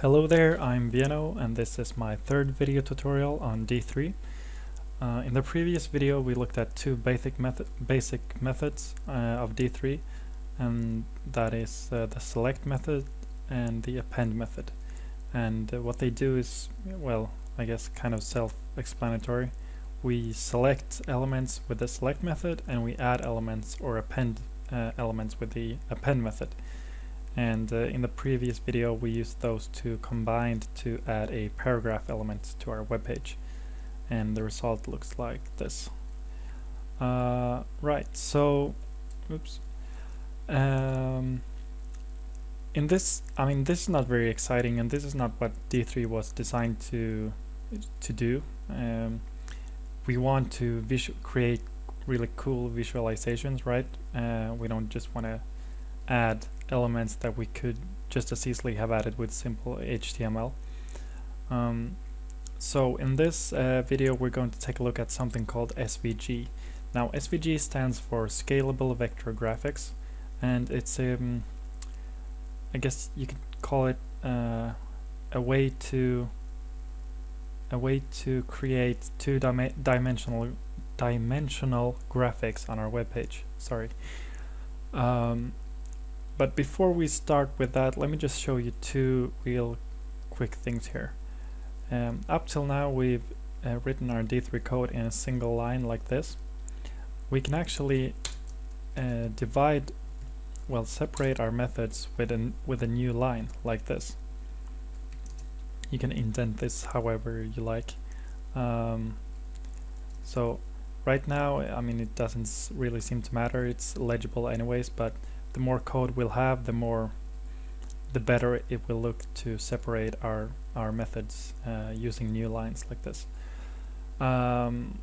Hello there, I'm Vieno and this is my third video tutorial on D3. In the previous video we looked at two basic methods of D3, and that is the select method and the append method. And what they do is, well, I guess kind of self-explanatory. We select elements with the select method and we add elements or append elements with the append method. And in the previous video we used those two combined to add a paragraph element to our web page, and the result looks like this. Right, so oops. In this, this is not very exciting, and this is not what D3 was designed to do. We want to create really cool visualizations, right? We don't just want to add elements that we could just as easily have added with simple HTML. So in this video we're going to take a look at something called SVG. Now SVG stands for Scalable Vector Graphics, and it's I guess you could call it a way to create two-dimensional graphics on our web page. Sorry. But before we start with that, let me just show you two real quick things here. Up till now we've written our D3 code in a single line like this. We can actually separate our methods with a new line like this. You can indent this however you like. So right now, it doesn't really seem to matter, it's legible anyways, but the more code we'll have, the better it will look to separate our methods using new lines like this. And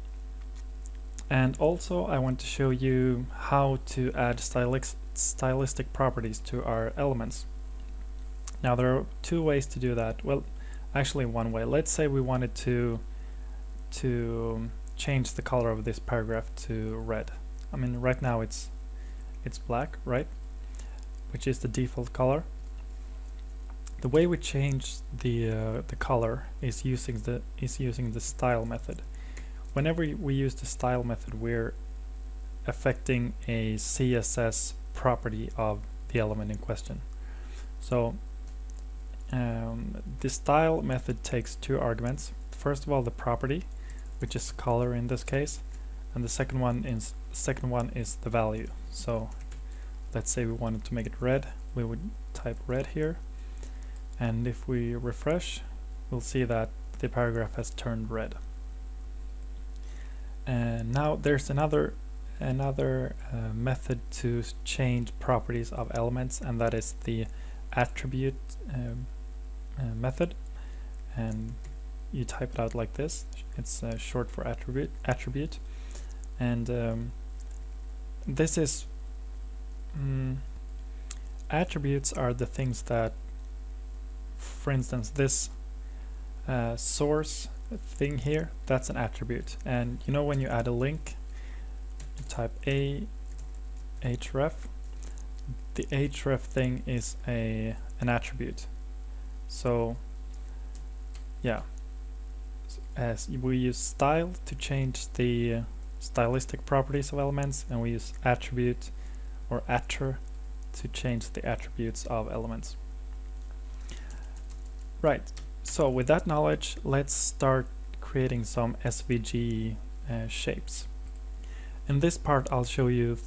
also I want to show you how to add stylistic properties to our elements. Now there are two ways to do that. Well, actually one way. Let's say we wanted to change the color of this paragraph to red. Right now it's black, right? Which is the default color. The way we change the color is using the style method. Whenever we use the style method, we're affecting a CSS property of the element in question. So the style method takes two arguments. First of all, the property, which is color in this case, and the second one is the value. So let's say we wanted to make it red, we would type red here, and if we refresh, we'll see that the paragraph has turned red. And now there's another method to change properties of elements, and that is the attribute method, and you type it out like this. It's short for attribute, and this is attributes are the things that, for instance, this source thing here, that's an attribute. And you know, when you add a link, you type href, the href thing is an attribute. So yeah, as we use style to change the stylistic properties of elements, and we use attribute or attr to change the attributes of elements. Right, so with that knowledge, let's start creating some SVG shapes. In this part I'll show you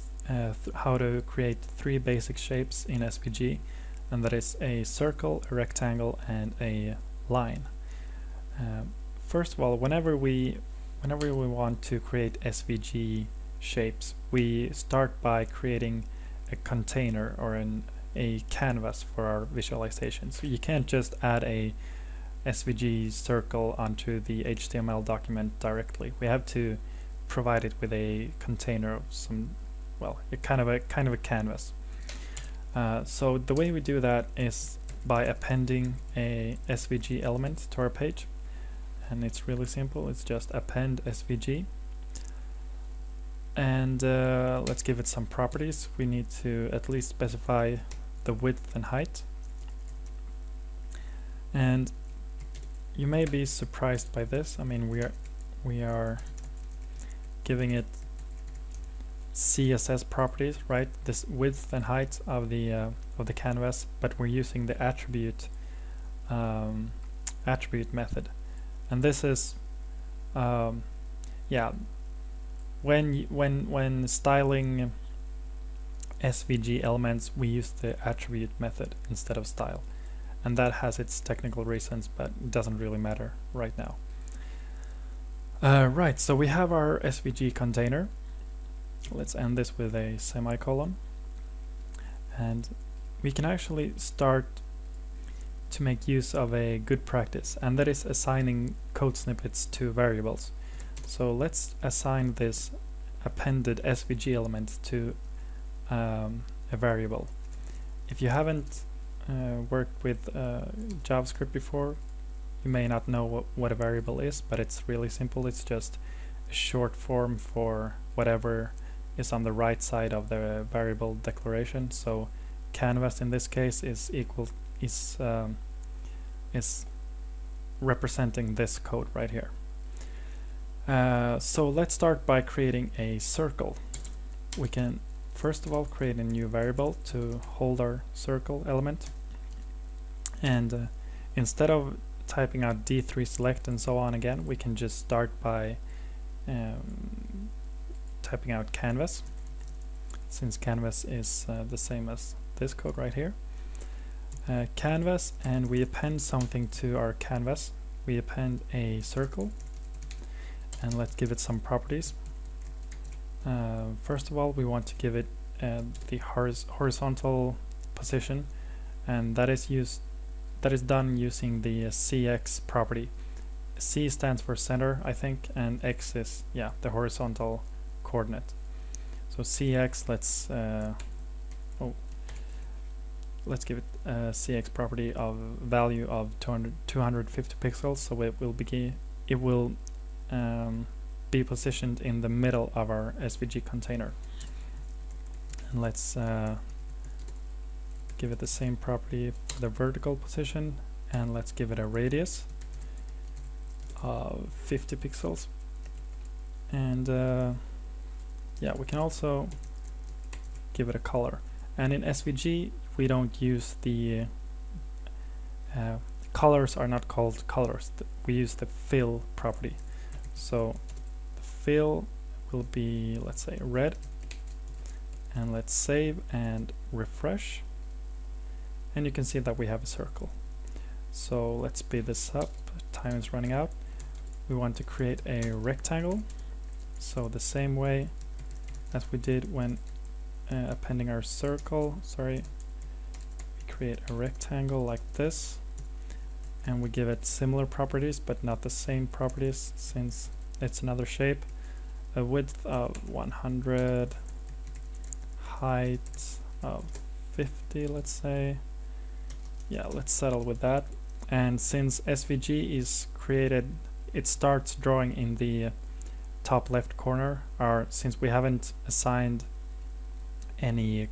how to create three basic shapes in SVG, and that is a circle, a rectangle, and a line. First of all, whenever we want to create SVG shapes, we start by creating a container or a canvas for our visualization. So you can't just add a SVG circle onto the HTML document directly. We have to provide it with a container of some, well, a kind of a canvas. So the way we do that is by appending a SVG element to our page, and it's really simple. It's just append SVG. And let's give it some properties. We need to at least specify the width and height. And you may be surprised by this. I mean, we are giving it CSS properties, right? This width and height of the canvas, but we're using the attribute method, and this is yeah, when styling SVG elements, we use the attribute method instead of style, and that has its technical reasons, but it doesn't really matter right now. Right, so we have our SVG container. Let's end this with a semicolon, and we can actually start to make use of a good practice, and that is assigning code snippets to variables. So let's assign this appended SVG element to a variable. If you haven't worked with JavaScript before, you may not know what a variable is, but it's really simple. It's just a short form for whatever is on the right side of the variable declaration. So canvas in this case is representing this code right here. So let's start by creating a circle. We can first of all create a new variable to hold our circle element, and instead of typing out D3 select and so on again, we can just start by typing out canvas, since canvas is the same as this code right here. Canvas, and we append something to our canvas. We append a circle, and let's give it some properties. First of all, we want to give it the horizontal position, and that is done using the CX property. C stands for center, I think, and X is, yeah, the horizontal coordinate. So CX, let's give it a CX property of value of 250 pixels, so it will be positioned in the middle of our SVG container. And let's give it the same property for the vertical position, and let's give it a radius of 50 pixels. And yeah, we can also give it a color. And in SVG, we don't use the colors are not called colors. We use the fill property. So the fill will be, let's say, red. And let's save and refresh. And you can see that we have a circle. So let's speed this up. Time is running out. We want to create a rectangle. So the same way as we did when appending our circle, we create a rectangle like this, and we give it similar properties but not the same properties since it's another shape. A width of 100, height of 50, let's say. Yeah, let's settle with that. And since SVG is created, it starts drawing in the top left corner, since we haven't assigned any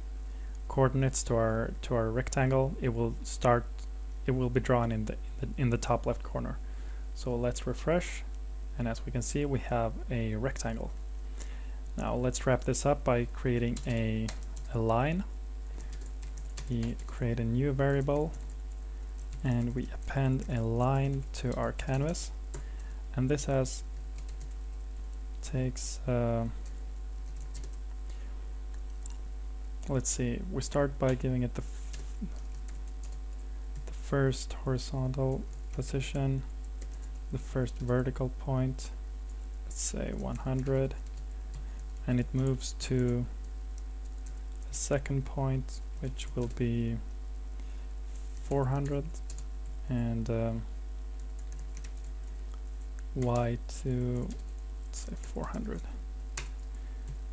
coordinates to our rectangle, it will be drawn in the top left corner. So let's refresh, and as we can see, we have a rectangle. Now let's wrap this up by creating a line. We create a new variable, and we append a line to our canvas, and this takes let's see, we start by giving it the first horizontal position, the first vertical point, let's say 100, and it moves to the second point, which will be 400, and y to, let's say, 400.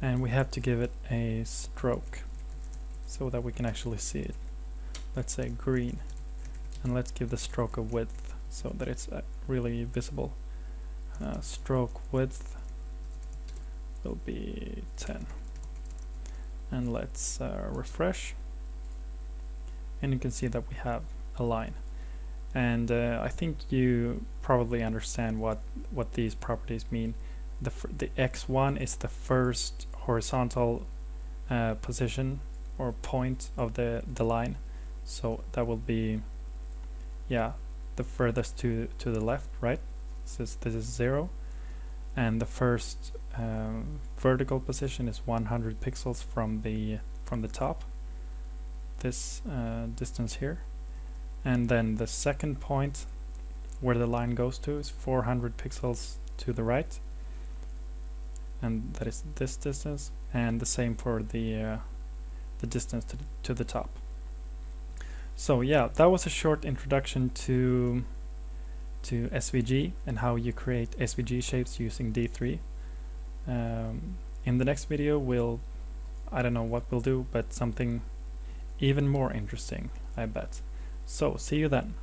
And we have to give it a stroke so that we can actually see it. Let's say green, and let's give the stroke a width so that it's really visible. Stroke width will be 10, and let's refresh, and you can see that we have a line. and I think you probably understand what these properties mean. The x1 is the first horizontal position or point of the line, so that will be, yeah, the furthest to the left, right? This is 0, and the first vertical position is 100 pixels from the top, this distance here, and then the second point where the line goes to is 400 pixels to the right, and that is this distance, and the same for the distance to the top. So yeah, that was a short introduction to SVG and how you create SVG shapes using D3. In the next video I don't know what we'll do, but something even more interesting, I bet. So see you then.